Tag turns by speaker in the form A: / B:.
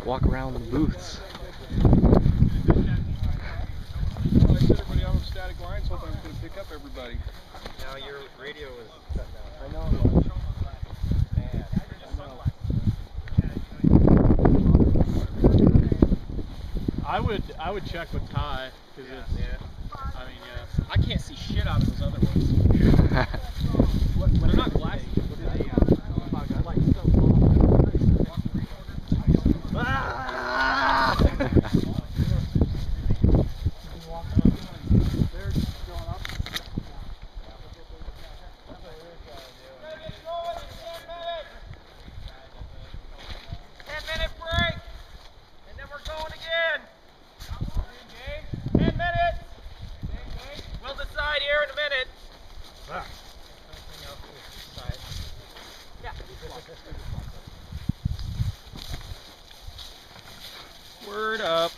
A: Walk around the booths.
B: I set everybody out on static lines, hoping I'm going to pick up everybody.
C: Now your radio is cut down.
B: I know it was.
C: Man.
B: I would check with Ty because
C: Yeah.
B: I mean I can't see shit out of those other ones. They're not glassy. Word up.